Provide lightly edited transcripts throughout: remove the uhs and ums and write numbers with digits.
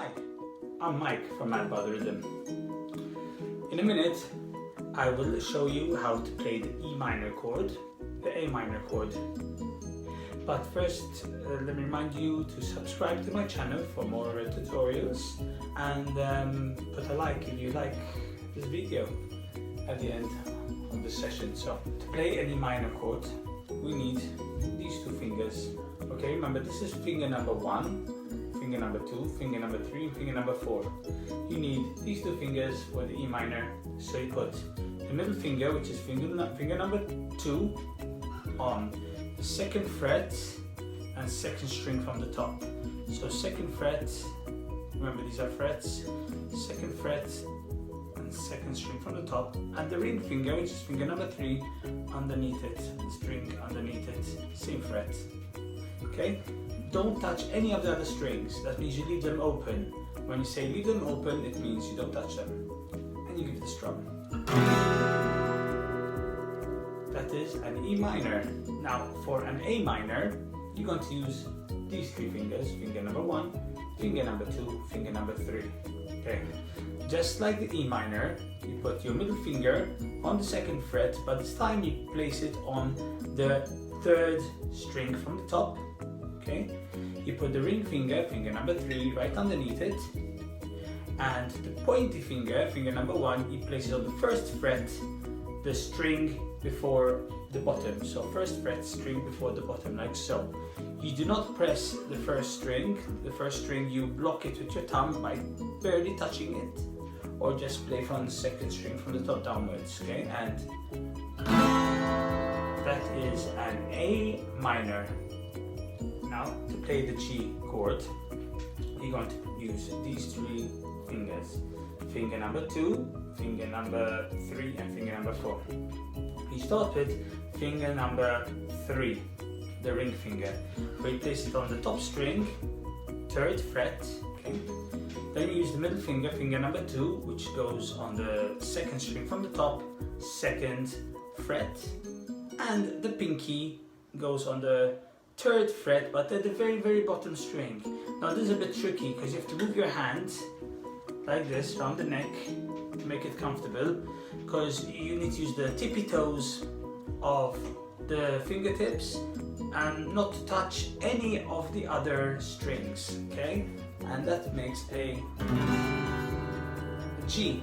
Hi, I'm Mike from Mad About the Rhythm. In a minute, I will show you how to play the E minor chord, the A minor chord. But first, let me remind you to subscribe to my channel for more tutorials and put a like if you like this video at the end of the session. So, to play an E minor chord, we need these two fingers. Okay, remember this is finger number 1, finger number 2, finger number 3, and finger number 4. You need these two fingers for the E minor, so you put the middle finger, which is finger number 2, on the 2nd fret and 2nd string from the top. So 2nd fret, remember these are frets, 2nd fret and 2nd string from the top, and the ring finger, which is finger number 3, underneath it, the string underneath it, same fret. Okay? Don't touch any of the other strings. That means you leave them open. When you say leave them open, it means you don't touch them. And you give it a strum. That is an E minor. Now, for an A minor, you're going to use these three fingers. Finger number 1, finger number 2, finger number 3. Okay? Just like the E minor, you put your middle finger on the 2nd fret, but this time you place it on the 3rd string from the top. Okay? You put the ring finger, finger number 3, right underneath it, and the pointy finger, finger number 1, you place it on the 1st fret, the string before the bottom. So 1st fret, string before the bottom, like so. You do not press the 1st string. The 1st string, you block it with your thumb by barely touching it, or just play from the 2nd string from the top downwards. Okay, and that is an A minor. Now, to play the G chord, you're going to use these three fingers. Finger number 2, finger number 3, and finger number 4. We start with finger number 3, the ring finger. Where you place it on the top string, 3rd fret. Okay. Then you use the middle finger, finger number 2, which goes on the 2nd string from the top, 2nd fret. And the pinky goes on the 3rd fret, but at the very, very bottom string. Now this is a bit tricky because you have to move your hand like this around the neck to make it comfortable, because you need to use the tippy toes of the fingertips and not to touch any of the other strings. Okay, and that makes a G.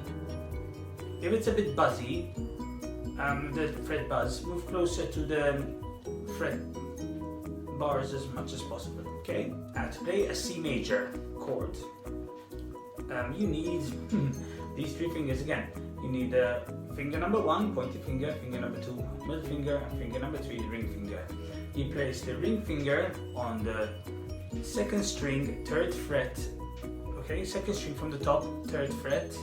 If it's a bit buzzy, the fret buzz, move closer to the fret bars as much as possible. Okay, and to play a C major chord, you need these three fingers again. You need finger number 1, pointy finger, finger number 2, middle finger, and finger number 3, the ring finger. You place the ring finger on the 2nd string, 3rd fret. Okay, 2nd string from the top, 3rd fret.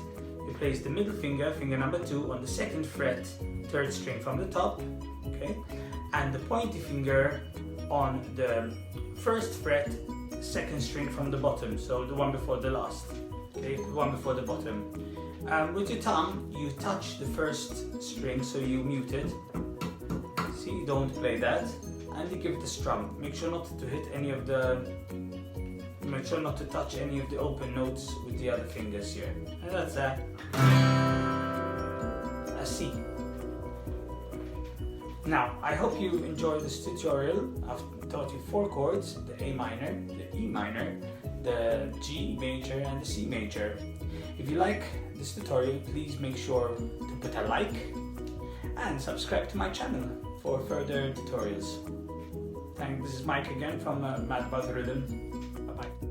You place the middle finger, finger number 2, on the 2nd fret, 3rd string from the top. Okay, and the pointy finger on the 1st fret, 2nd string from the bottom, so the one before the last. Okay, the one before the bottom. With your thumb, you touch the 1st string, so you mute it. See, you don't play that, and you give it a strum. Make sure not to hit any of the. Make sure not to touch any of the open notes with the other fingers here. And that's a C. Now, I hope you enjoyed this tutorial. I've taught you 4 chords: the A minor, the E minor, the G major, and the C major. If you like this tutorial, please make sure to put a like and subscribe to my channel for further tutorials. This is Mike again from Mad About the Rhythm. Bye bye.